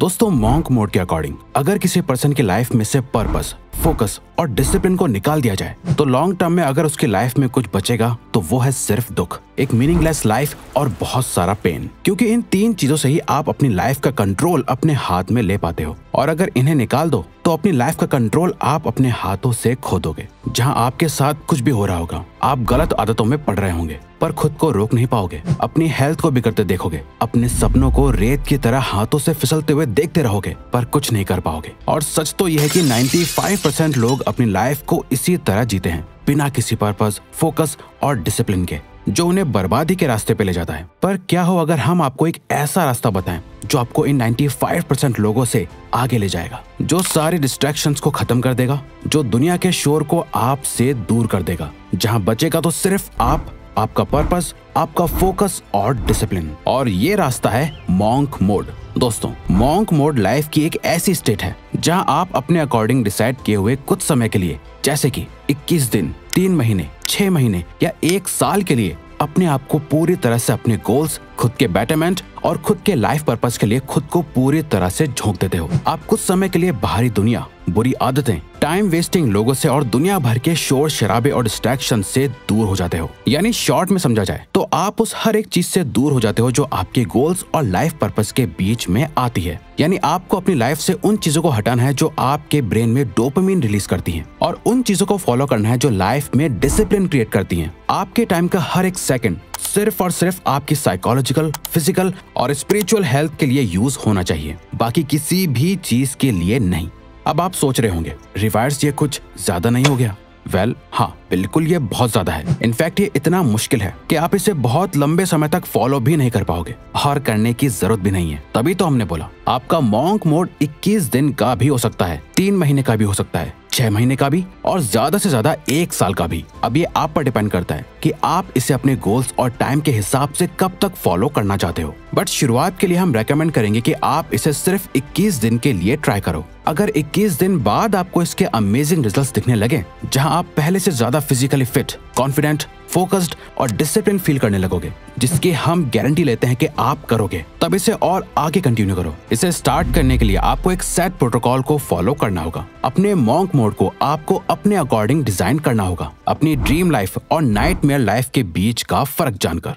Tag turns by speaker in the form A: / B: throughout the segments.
A: दोस्तों, monk mode के according अगर किसी पर्सन की लाइफ में से पर्पस, फोकस और डिसिप्लिन को निकाल दिया जाए तो लॉन्ग टर्म में अगर उसकी लाइफ में कुछ बचेगा तो वो है सिर्फ दुख, एक मीनिंगलेस लाइफ और बहुत सारा पेन। क्योंकि इन तीन चीजों से ही आप अपनी लाइफ का कंट्रोल अपने हाथ में ले पाते हो, और अगर इन्हें निकाल दो तो अपनी लाइफ का कंट्रोल आप अपने हाथों से खो दोगे। जहां आपके साथ कुछ भी हो रहा होगा, आप गलत आदतों में पड़ रहे होंगे पर खुद को रोक नहीं पाओगे, अपनी हेल्थ को बिगड़ते देखोगे, अपने सपनों को रेत की तरह हाथों से फिसलते हुए देखते रहोगे पर कुछ नहीं कर पाओगे। और सच तो यह है कि 95% लोग अपनी लाइफ को इसी तरह जीते हैं, बिना किसी पर्पस, फोकस और डिसिप्लिन के, जो उन्हें बर्बादी के रास्ते पे ले जाता है। पर क्या हो अगर हम आपको एक ऐसा रास्ता बताएं जो आपको इन 95% लोगों से आगे ले जाएगा, जो सारी डिस्ट्रैक्शंस को खत्म कर देगा, जो दुनिया के शोर को आपसे दूर कर देगा, जहां बचेगा तो सिर्फ आप, आपका पर्पस, आपका फोकस और डिसिप्लिन। और ये रास्ता है मॉन्क मोड। दोस्तों, मॉन्क मोड लाइफ की एक ऐसी स्टेट है जहां आप अपने अकॉर्डिंग डिसाइड किए हुए कुछ समय के लिए, जैसे कि 21 दिन, 3 महीने, 6 महीने या 1 साल के लिए अपने आप को पूरी तरह से अपने गोल्स, खुद के बेटरमेंट और खुद के लाइफ पर्पस के लिए खुद को पूरी तरह से झोंक देते हो। आप कुछ समय के लिए बाहरी दुनिया, बुरी आदतें, टाइम वेस्टिंग लोगों से और दुनिया भर के शोर शराबे और डिस्ट्रैक्शन से दूर हो जाते हो। यानी शॉर्ट में समझा जाए तो आप उस हर एक चीज से दूर हो जाते हो जो आपके गोल्स और लाइफ पर्पस के बीच में आती है। यानी आपको अपनी लाइफ से उन चीजों को हटाना है जो आपके ब्रेन में डोपामिन रिलीज करती हैं, और उन चीजों को फॉलो करना है जो लाइफ में डिसिप्लिन क्रिएट करती हैं। आपके टाइम का हर एक सेकंड सिर्फ और सिर्फ आपकी साइकोलॉजिकल, फिजिकल और स्पिरिचुअल हेल्थ के लिए यूज होना चाहिए, बाकी किसी भी चीज के लिए नहीं। अब आप सोच रहे होंगे, रिवायर्स ये कुछ ज्यादा नहीं हो गया? वेल, हाँ, बिल्कुल ये बहुत ज्यादा है। इनफैक्ट ये इतना मुश्किल है कि आप इसे बहुत लंबे समय तक फॉलो भी नहीं कर पाओगे, और करने की जरूरत भी नहीं है। तभी तो हमने बोला आपका मॉन्क मोड 21 दिन का भी हो सकता है, 3 महीने का भी हो सकता है, 6 महीने का भी, और ज्यादा से ज्यादा 1 साल का भी। अब ये आप पर डिपेंड करता है कि आप इसे अपने गोल्स और टाइम के हिसाब से कब तक फॉलो करना चाहते हो। बट शुरुआत के लिए हम रेकमेंड करेंगे कि आप इसे सिर्फ 21 दिन के लिए ट्राई करो। अगर 21 दिन बाद आपको इसके अमेजिंग रिजल्ट्स दिखने लगे, जहां आप पहले से ज्यादा फिजिकली फिट, कॉन्फिडेंट, फोकस्ड और डिसिप्लिन फील करने लगोगे, जिसकी हम गारंटी लेते हैं कि आप करोगे, तब इसे और आगे कंटिन्यू करो। इसे स्टार्ट करने के लिए आपको एक सेट प्रोटोकॉल को फॉलो करना होगा। अपने मॉन्क मोड को आपको अपने अकॉर्डिंग डिजाइन करना होगा, अपनी ड्रीम लाइफ और नाइटमेयर लाइफ के बीच का फर्क जानकर।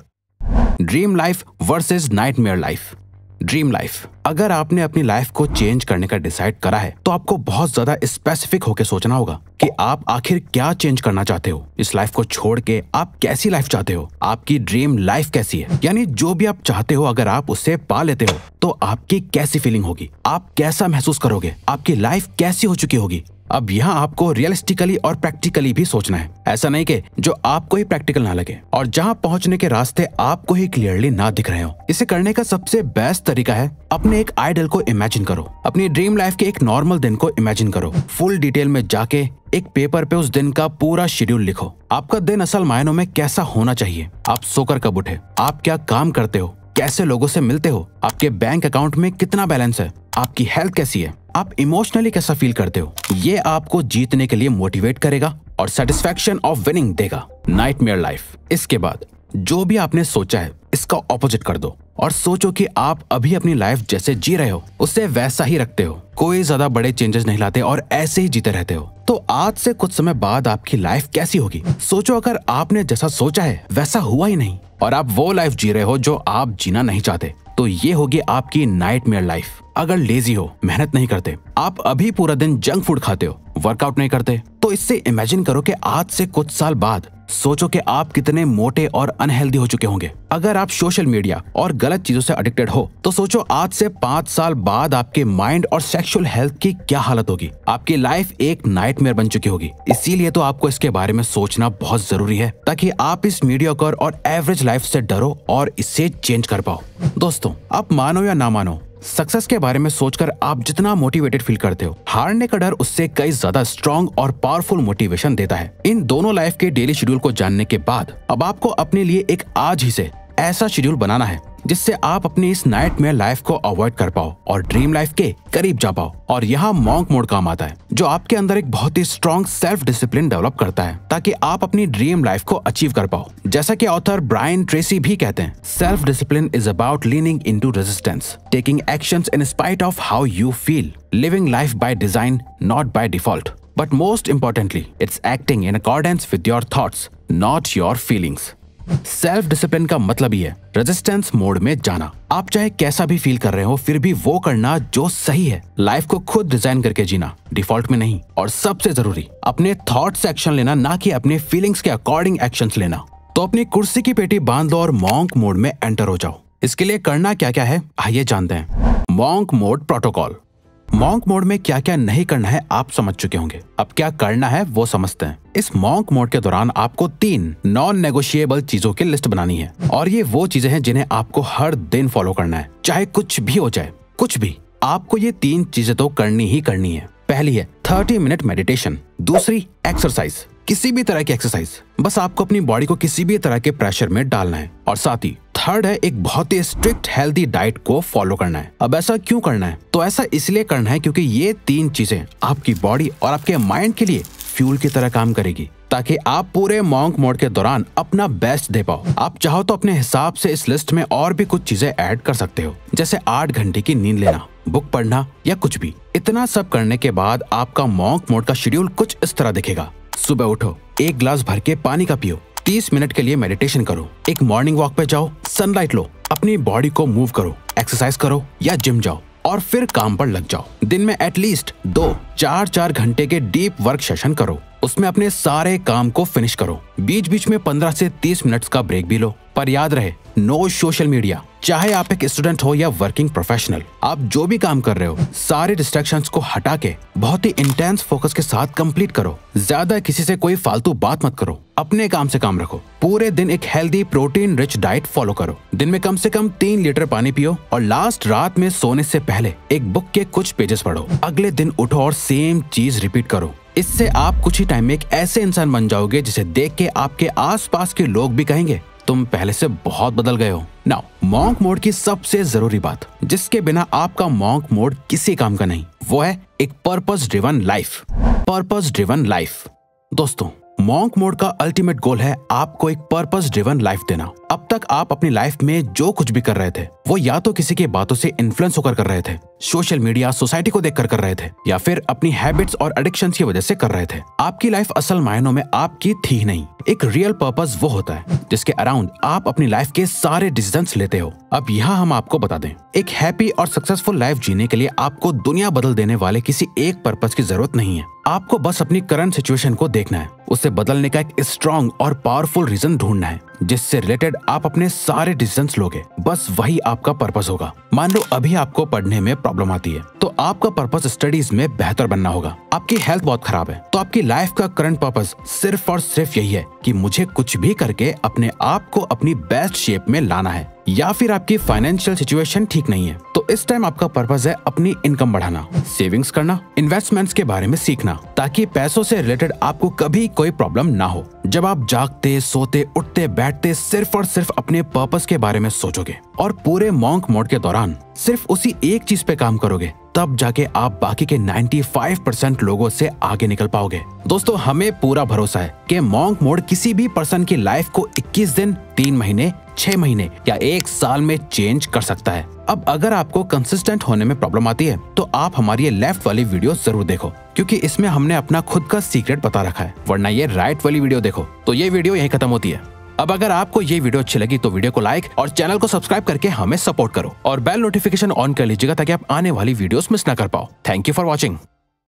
A: Dream life versus nightmare life. Dream life, अगर आपने अपनी लाइफ को चेंज करने का डिसाइड करा है तो आपको बहुत ज्यादा स्पेसिफिक होकर सोचना होगा कि आप आखिर क्या चेंज करना चाहते हो। इस लाइफ को छोड़ के आप कैसी लाइफ चाहते हो, आपकी ड्रीम लाइफ कैसी है। यानी जो भी आप चाहते हो, अगर आप उसे पा लेते हो तो आपकी कैसी फीलिंग होगी, आप कैसा महसूस करोगे, आपकी लाइफ कैसी हो चुकी होगी। अब यहाँ आपको रियलिस्टिकली और प्रैक्टिकली भी सोचना है। ऐसा नहीं कि जो आपको ही प्रैक्टिकल ना लगे और जहाँ पहुँचने के रास्ते आपको ही क्लियरली ना दिख रहे हो। इसे करने का सबसे बेस्ट तरीका है, अपने एक आइडल को इमेजिन करो। अपनी ड्रीम लाइफ के एक नॉर्मल दिन को इमेजिन करो। फुल डिटेल में जाके एक पेपर पे उस दिन का पूरा शेड्यूल लिखो। आपका दिन असल मायनों में कैसा होना चाहिए, आप सोकर कब उठे, आप क्या काम करते हो, कैसे लोगों से मिलते हो, आपके बैंक अकाउंट में कितना बैलेंस है, आपकी हेल्थ कैसी है, आप इमोशनली कैसा फील करते हो। ये आपको जीतने के लिए मोटिवेट करेगा और सेटिस्फैक्शन ऑफ विनिंग देगा। नाइटमेयर लाइफ, इसके बाद जो भी आपने सोचा है इसका ऑपोजिट कर दो और सोचो कि आप अभी अपनी लाइफ जैसे जी रहे हो उसे वैसा ही रखते हो, कोई ज्यादा बड़े चेंजेस नहीं लाते और ऐसे ही जीते रहते हो। तो आज से कुछ समय बाद आपकी लाइफ कैसी होगी सोचो। अगर आपने जैसा सोचा है वैसा हुआ ही नहीं और आप वो लाइफ जी रहे हो जो आप जीना नहीं चाहते, तो ये होगी आपकी नाइटमेयर लाइफ। अगर लेजी हो, मेहनत नहीं करते, आप अभी पूरा दिन जंक फूड खाते हो, वर्कआउट नहीं करते, तो इससे इमेजिन करो कि आज से कुछ साल बाद सोचो कि आप कितने मोटे और अनहेल्दी हो चुके होंगे। अगर आप सोशल मीडिया और गलत चीजों से एडिक्टेड हो तो सोचो आज से 5 साल बाद आपके माइंड और सेक्सुअल हेल्थ की क्या हालत होगी। आपकी लाइफ एक नाइटमेयर बन चुकी होगी। इसीलिए तो आपको इसके बारे में सोचना बहुत जरूरी है, ताकि आप इस मीडियोकर और एवरेज लाइफ से डरो और इसे चेंज कर पाओ। दोस्तों, आप मानो या ना मानो, सक्सेस के बारे में सोचकर आप जितना मोटिवेटेड फील करते हो, हारने का डर उससे कई ज्यादा स्ट्रॉन्ग और पावरफुल मोटिवेशन देता है। इन दोनों लाइफ के डेली शेड्यूल को जानने के बाद अब आपको अपने लिए एक आज ही से ऐसा शेड्यूल बनाना है जिससे आप अपनी इस नाइटमेयर लाइफ को अवॉइड कर पाओ और ड्रीम लाइफ के करीब जा पाओ। और यहाँ मॉन्क मोड काम आता है, जो आपके अंदर एक बहुत ही स्ट्रॉन्ग सेल्फ डिसिप्लिन डेवलप करता है ताकि आप अपनी ड्रीम लाइफ को अचीव कर पाओ। जैसा कि ऑथर ब्रायन ट्रेसी भी कहते हैं, self discipline is about leaning into resistance, taking actions in spite of how you feel, living life by design not by default, but most importantly it's acting in accordance with your thoughts not your feelings. Self discipline का मतलब ही है resistance mode में जाना। आप चाहे कैसा भी feel कर रहे हो, फिर भी वो करना जो सही है। लाइफ को खुद डिजाइन करके जीना, डिफॉल्ट में नहीं। और सबसे जरूरी, अपने थॉट से एक्शन लेना, ना कि अपने फीलिंग्स के अकॉर्डिंग एक्शंस लेना। तो अपनी कुर्सी की पेटी बांध लो और मॉन्क मोड में एंटर हो जाओ। इसके लिए करना क्या क्या है, आइए जानते हैं। Monk mode protocol. Monk mode में क्या क्या नहीं करना है आप समझ चुके होंगे, अब क्या करना है वो समझते हैं। इस मॉन्क मोड के दौरान आपको 3 नॉन नेगोशिएबल चीजों की लिस्ट बनानी है, और ये वो चीजें हैं जिन्हें आपको हर दिन फॉलो करना है, चाहे कुछ भी हो जाए, कुछ भी। आपको ये 3 चीजें तो करनी ही करनी है। पहली है 30 मिनट मेडिटेशन। दूसरी एक्सरसाइज, किसी भी तरह की एक्सरसाइज, बस आपको अपनी बॉडी को किसी भी तरह के प्रेशर में डालना है। और साथ ही थर्ड है एक बहुत ही स्ट्रिक्ट हेल्दी डाइट को फॉलो करना है। अब ऐसा क्यों करना है? तो ऐसा इसलिए करना है क्योंकि ये 3 चीजें आपकी बॉडी और आपके माइंड के लिए फ्यूल की तरह काम करेगी, ताकि आप पूरे मॉन्क मोड के दौरान अपना बेस्ट दे पाओ। आप चाहो तो अपने हिसाब से इस लिस्ट में और भी कुछ चीजें ऐड कर सकते हो, जैसे 8 घंटे की नींद लेना, बुक पढ़ना या कुछ भी। इतना सब करने के बाद आपका मॉन्क मोड का शेड्यूल कुछ इस तरह दिखेगा। सुबह उठो, 1 ग्लास भर के पानी का पियो, 30 मिनट के लिए मेडिटेशन करो, एक मॉर्निंग वॉक पे जाओ, सनलाइट लो, अपनी बॉडी को मूव करो, एक्सरसाइज करो या जिम जाओ और फिर काम पर लग जाओ। दिन में एटलीस्ट 2-4 घंटे के डीप वर्क सेशन करो, उसमें अपने सारे काम को फिनिश करो। बीच बीच में 15 से 30 मिनट्स का ब्रेक भी लो, पर याद रहे नो सोशल मीडिया। चाहे आप एक स्टूडेंट हो या वर्किंग प्रोफेशनल, आप जो भी काम कर रहे हो, सारे डिस्ट्रैक्शंस को हटा के बहुत ही इंटेंस फोकस के साथ कंप्लीट करो। ज्यादा किसी से कोई फालतू बात मत करो, अपने काम से काम रखो। पूरे दिन एक healthy protein rich diet follow करो। दिन में कम से कम 3 लीटर पानी पियो और लास्ट रात में सोने से पहले एक बुक के कुछ पेजेस पढ़ो। अगले दिन उठो और सेम चीज रिपीट करो। इससे आप कुछ ही टाइम में एक ऐसे इंसान बन जाओगे जिसे देख के आपके आसपास के लोग भी कहेंगे तुम पहले से बहुत बदल गए हो। नाउ मॉन्क मोड की सबसे जरूरी बात, जिसके बिना आपका मॉन्क मोड किसी काम का नहीं, वो है एक purpose driven life. Purpose driven life. दोस्तों, मॉन्क मोड का अल्टीमेट गोल है आपको एक पर्पस ड्रिवन लाइफ देना। अब तक आप अपनी लाइफ में जो कुछ भी कर रहे थे, वो या तो किसी की बातों से इन्फ्लुएंस होकर कर रहे थे, सोशल मीडिया सोसाइटी को देखकर कर रहे थे, या फिर अपनी हैबिट्स और एडिक्शंस की वजह से कर रहे थे। आपकी लाइफ असल मायनों में आपकी थी ही नहीं। एक रियल पर्पस वो होता है जिसके अराउंड आप अपनी लाइफ के सारे डिसीजंस लेते हो। अब यहाँ हम आपको बता दें, एक हैप्पी और सक्सेसफुल लाइफ जीने के लिए आपको दुनिया बदल देने वाले किसी एक पर्पस की जरूरत नहीं है। आपको बस अपनी करंट सिचुएशन को देखना है, उसे बदलने का एक स्ट्रॉन्ग और पावरफुल रीजन ढूंढना है जिससे रिलेटेड आप अपने सारे डिसीजंस लोगे। बस वही आपका पर्पस होगा। मान लो अभी आपको पढ़ने में प्रॉब्लम आती है, तो आपका पर्पस स्टडीज में बेहतर बनना होगा। आपकी हेल्थ बहुत खराब है, तो आपकी लाइफ का करंट पर्पस सिर्फ और सिर्फ यही है कि मुझे कुछ भी करके अपने आप को अपनी बेस्ट शेप में लाना है। या फिर आपकी फाइनेंशियल सिचुएशन ठीक नहीं है, तो इस टाइम आपका पर्पस है अपनी इनकम बढ़ाना, सेविंग्स करना, इन्वेस्टमेंट्स के बारे में सीखना, ताकि पैसों से रिलेटेड आपको कभी कोई प्रॉब्लम ना हो। जब आप जागते, सोते, उठते, बैठते सिर्फ और सिर्फ अपने पर्पस के बारे में सोचोगे और पूरे मॉन्क मोड के दौरान सिर्फ उसी एक चीज पे काम करोगे, तब जाके आप बाकी के 95% लोगों से आगे निकल पाओगे। दोस्तों, हमें पूरा भरोसा है कि मॉन्क मोड किसी भी पर्सन की लाइफ को 21 दिन, 3 महीने, 6 महीने या 1 साल में चेंज कर सकता है। अब अगर आपको कंसिस्टेंट होने में प्रॉब्लम आती है, तो आप हमारी ये लेफ्ट वाली वीडियो जरूर देखो, क्योंकि इसमें हमने अपना खुद का सीक्रेट बता रखा है। वरना ये राइट वाली वीडियो देखो। तो ये वीडियो यहीं खत्म होती है। अब अगर आपको ये वीडियो अच्छी लगी तो वीडियो को लाइक और चैनल को सब्सक्राइब करके हमें सपोर्ट करो और बेल नोटिफिकेशन ऑन कर लीजिएगा ताकि आप आने वाली वीडियोस मिस ना कर पाओ। Thank you for watching.